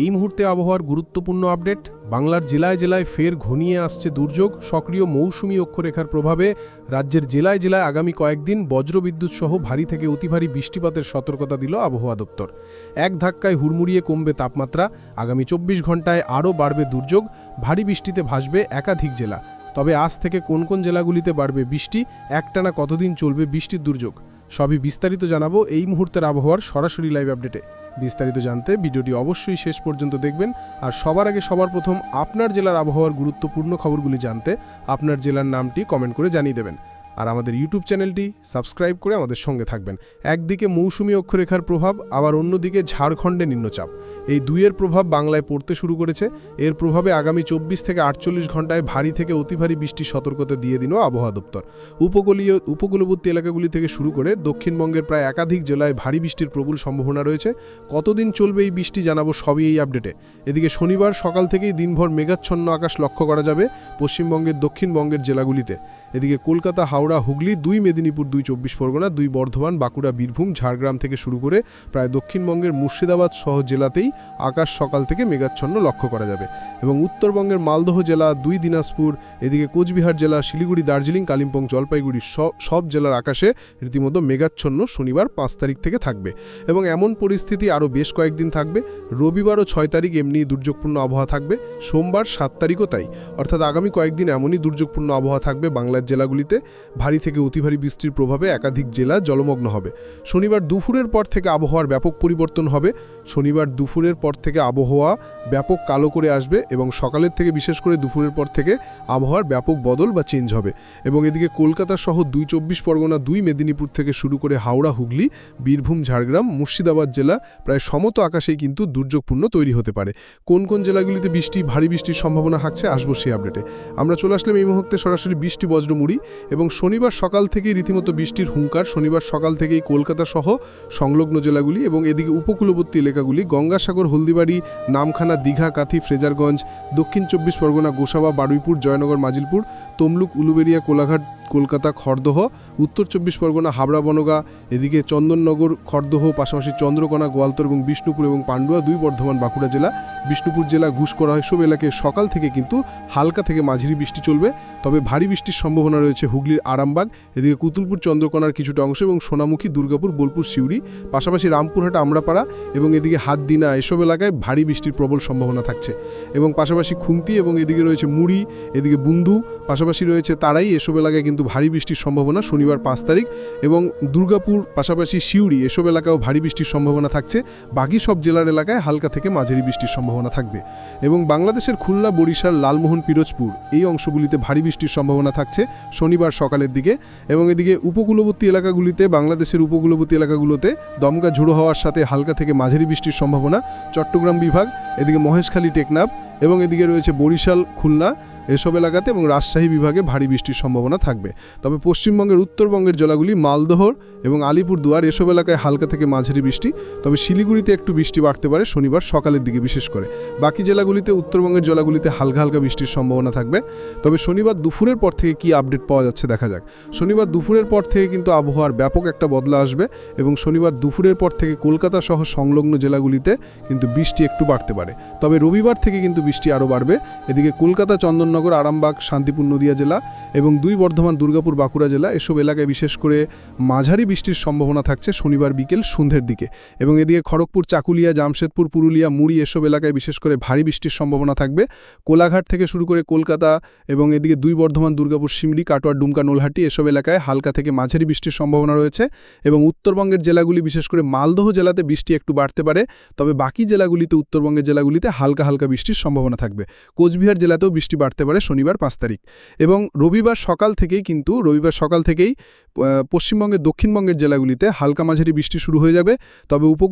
এই মুহূর্তে আবহাওয়ার গুরুত্বপূর্ণ আপডেট। বাংলার জেলায় জেলায় ফের ঘনিয়ে আসছে দুর্যোগ। সক্রিয় মৌসুমী অক্ষরেখার প্রভাবে রাজ্যের জেলায় জেলায় আগামী কয়েকদিন বজ্রবিদ্যুৎ সহ ভারী থেকে অতি ভারী বৃষ্টিপাতের সতর্কতা দিল আবহাওয়া দপ্তর। এক ধাক্কায় হুড়মুড়িয়ে কমবে তাপমাত্রা। আগামী 24 ঘন্টায় আরও বাড়বে দুর্যোগ। ভারী বৃষ্টিতে ভাসবে একাধিক জেলা। তবে আজ থেকে কোন কোন জেলাগুলিতে বাড়বে বৃষ্টি, একটানা কতদিন চলবে বৃষ্টির দুর্যোগ, সবই বিস্তারিত জানাবো এই মুহূর্তের আবহাওয়ার সরাসরি লাইভ আপডেটে। বিস্তারিত জানতে ভিডিওটি অবশ্যই শেষ পর্যন্ত দেখবেন। আর সবার আগে সবার প্রথম আপনার জেলার আবহাওয়ার গুরুত্বপূর্ণ খবরগুলি জানতে আপনার জেলার নামটি কমেন্ট করে জানিয়ে দেবেন। আর আমাদের ইউটিউব চ্যানেলটি সাবস্ক্রাইব করে আমাদের সঙ্গে থাকবেন। একদিকে মৌসুমী অক্ষরেখার প্রভাব, আবার অন্যদিকে ঝাড়খণ্ডে নিম্নচাপ, এই দুইয়ের প্রভাব বাংলায় পড়তে শুরু করেছে। এর প্রভাবে আগামী 24 থেকে 48 ঘন্টায় ভারী থেকে অতি ভারী বৃষ্টির সতর্কতা দিয়ে দিল আবহাওয়া দপ্তর। উপকূলবর্তী এলাকাগুলি থেকে শুরু করে দক্ষিণবঙ্গের প্রায় একাধিক জেলায় ভারী বৃষ্টির প্রবল সম্ভাবনা রয়েছে। কতদিন চলবে এই বৃষ্টি জানাবো সবই এই আপডেটে। এদিকে শনিবার সকাল থেকেই দিনভর মেঘাচ্ছন্ন আকাশ লক্ষ্য করা যাবে পশ্চিমবঙ্গের দক্ষিণবঙ্গের জেলাগুলিতে। এদিকে কলকাতা, হাওড়া, হুগলি, 2 মেদিনীপুর, 2 চব্বিশ পরগনা, 2 বর্ধমান, বাঁকুড়া, বীরভূম, ঝাড়গ্রাম থেকে শুরু করে প্রায় দক্ষিণবঙ্গের মুর্শিদাবাদ সহ জেলাতেই আকাশ সকাল থেকে মেঘাচ্ছন্ন লক্ষ্য করা যাবে। এবং উত্তরবঙ্গের মালদহ জেলা, 2 দিনাজপুর, এদিকে কোচবিহার জেলা, শিলিগুড়ি, দার্জিলিং, কালিম্পং, জলপাইগুড়ি সব জেলার আকাশে রীতিমতো মেঘাচ্ছন্ন শনিবার 5 তারিখ থেকে থাকবে। এবং এমন পরিস্থিতি আরও বেশ কয়েকদিন থাকবে। রবিবার ও 6 তারিখ এমনি দুর্যোগপূর্ণ আবহাওয়া থাকবে। সোমবার 7 তারিখও তাই। অর্থাৎ আগামী কয়েকদিন এমনই দুর্যোগপূর্ণ আবহাওয়া থাকবে বাংলার জেলাগুলিতে। ভারী থেকে অতি ভারী বৃষ্টির প্রভাবে একাধিক জেলা জলমগ্ন হবে। শনিবার দুপুরের পর থেকে আবহাওয়ার ব্যাপক পরিবর্তন হবে। শনিবার দুপুরের পর থেকে আবহাওয়া ব্যাপক কালো করে আসবে এবং সকালের থেকে বিশেষ করে দুপুরের পর থেকে আবহাওয়ার ব্যাপক বদল বা চেঞ্জ হবে। এবং এদিকে কলকাতা সহ 2 চব্বিশ পরগনা, 2 মেদিনীপুর থেকে শুরু করে হাওড়া, হুগলি, বীরভূম, ঝাড়গ্রাম, মুর্শিদাবাদ জেলা প্রায় সমত আকাশেই কিন্তু দুর্যোগপূর্ণ তৈরি হতে পারে। কোন কোন জেলাগুলিতে ভারী বৃষ্টির সম্ভাবনা থাকছে আসবো সেই আপডেটে। আমরা চলে আসলাম এই মুহূর্তে সরাসরি বৃষ্টি বজ্রমুড়ি। এবং শনিবার সকাল থেকেই রীতিমতো বৃষ্টির হুঙ্কার। শনিবার সকাল থেকেই কলকাতা সহ সংলগ্ন জেলাগুলি এবং এদিকে উপকূলবর্তী এলাকাগুলি, গঙ্গাসাগর, হলদিবাড়ি, নামখানা, দীঘা, কাথি, ফ্রেজারগঞ্জ, দক্ষিণ চব্বিশ পরগনা, গোসাবা, বারুইপুর, জয়নগর, মাজিলপুর, তমলুক, উলুবেড়িয়া, কোলাঘাট, কলকাতা, খড়দহ, উত্তর চব্বিশ পরগনা, হাবড়া, বনগা, এদিকে চন্দননগর, খড়দহ, পাশাপাশি চন্দ্রকোনা, গোয়ালতর এবং বিষ্ণুপুর এবং পান্ডুয়া, 2 বর্ধমান, বাঁকুড়া জেলা, বিষ্ণুপুর জেলা, ঘুষকরা, এসব এলাকায় সকাল থেকে কিন্তু হালকা থেকে মাঝারি বৃষ্টি চলবে। তবে ভারী বৃষ্টির সম্ভাবনা রয়েছে হুগলির আরামবাগ, এদিকে কুতুলপুর, চন্দ্রকোনার কিছুটা অংশ এবং সোনামুখী, দুর্গাপুর, বোলপুর, সিউড়ি, পাশাপাশি রামপুরহাট, আমরাপাড়া এবং এদিকে হাতদিনা, এসব এলাকায় ভারী বৃষ্টির প্রবল সম্ভাবনা থাকছে। এবং পাশাপাশি খুন্তি এবং এদিকে রয়েছে মুড়ি, এদিকে বুন্দু, পাশাপাশি রয়েছে তারাই, এসব এলাকায় কিন্তু ভারী বৃষ্টির সম্ভাবনা শনিবার 5 তারিখ। এবং দুর্গাপুর, পাশাপাশি সিউড়ি, এসব এলাকাও ভারী বৃষ্টির সম্ভাবনা থাকছে। বাকি সব জেলার এলাকায় হালকা থেকে মাঝারি বৃষ্টির সম্ভাবনা থাকবে। এবং বাংলাদেশের খুলনা, বরিশাল, লালমোহন, পিরোজপুর এই অংশগুলিতে ভারী বৃষ্টির সম্ভাবনা থাকছে শনিবার সকালের দিকে। এবং এদিকে উপকূলবর্তী এলাকাগুলিতে, বাংলাদেশের উপকূলবর্তী এলাকাগুলোতে দমকা ঝোড়ো হওয়ার সাথে হালকা থেকে মাঝারি বৃষ্টির সম্ভাবনা। চট্টগ্রাম বিভাগ, এদিকে মহেশখালী, টেকনাফ এবং এদিকে রয়েছে বরিশাল, খুলনা এসব এলাকাতে এবং রাজশাহী বিভাগে ভারী বৃষ্টির সম্ভাবনা থাকবে। তবে পশ্চিমবঙ্গের উত্তরবঙ্গের জেলাগুলি, মালদহ এবং আলিপুরদুয়ার এসব এলাকায় হালকা থেকে মাঝারি বৃষ্টি। তবে শিলিগুড়িতে একটু বৃষ্টি বাড়তে পারে শনিবার সকালের দিকে বিশেষ করে। বাকি জেলাগুলিতে, উত্তরবঙ্গের জেলাগুলিতে হালকা হালকা বৃষ্টির সম্ভাবনা থাকবে। তবে শনিবার দুপুরের পর থেকে কি আপডেট পাওয়া যাচ্ছে দেখা যাক। শনিবার দুপুরের পর থেকে কিন্তু আবহাওয়ার ব্যাপক একটা বদলা আসবে এবং শনিবার দুপুরের পর থেকে কলকাতা সহ সংলগ্ন জেলাগুলিতে কিন্তু বৃষ্টি একটু বাড়তে পারে। তবে রবিবার থেকে কিন্তু বৃষ্টি আরও বাড়বে। এদিকে কলকাতা, চন্দননগর, আরামবাগ, শান্তিপুর, নদিয়া জেলা এবং 2 বর্ধমান, দুর্গাপুর, বাঁকুড়া জেলা এসব এলাকায় বিশেষ করে মাঝারি বৃষ্টির সম্ভাবনা থাকছে শনিবার বিকেল সন্ধ্যের দিকে। এবং এদিকে খড়গপুর, চাকুলিয়া, জামশেদপুর, পুরুলিয়া, মুড়ি এসব এলাকায় বিশেষ করে ভারী বৃষ্টির সম্ভাবনা থাকবে। কোলাঘাট থেকে শুরু করে কলকাতা এবং এদিকে 2 বর্ধমান, দুর্গাপুর, সিমড়ি, কাটোয়া, ডুমকা, নলহাটি এসব এলাকায় হালকা থেকে মাঝারি বৃষ্টির সম্ভাবনা রয়েছে। এবং উত্তরবঙ্গের জেলাগুলি, বিশেষ করে মালদহ জেলাতে বৃষ্টি একটু বাড়তে পারে। তবে বাকি জেলাগুলিতে, উত্তরবঙ্গের জেলাগুলিতে হালকা হালকা বৃষ্টির সম্ভাবনা থাকবে। কোচবিহার জেলাতেও বৃষ্টি বাড়তে পারে শনিবার 5 তারিখ। এবং রবিবার সকাল থেকেই পশ্চিমবঙ্গের দক্ষিণবঙ্গের জেলাগুলিতে হালকা মাঝারি বৃষ্টি শুরু হয়ে যাবে। তবে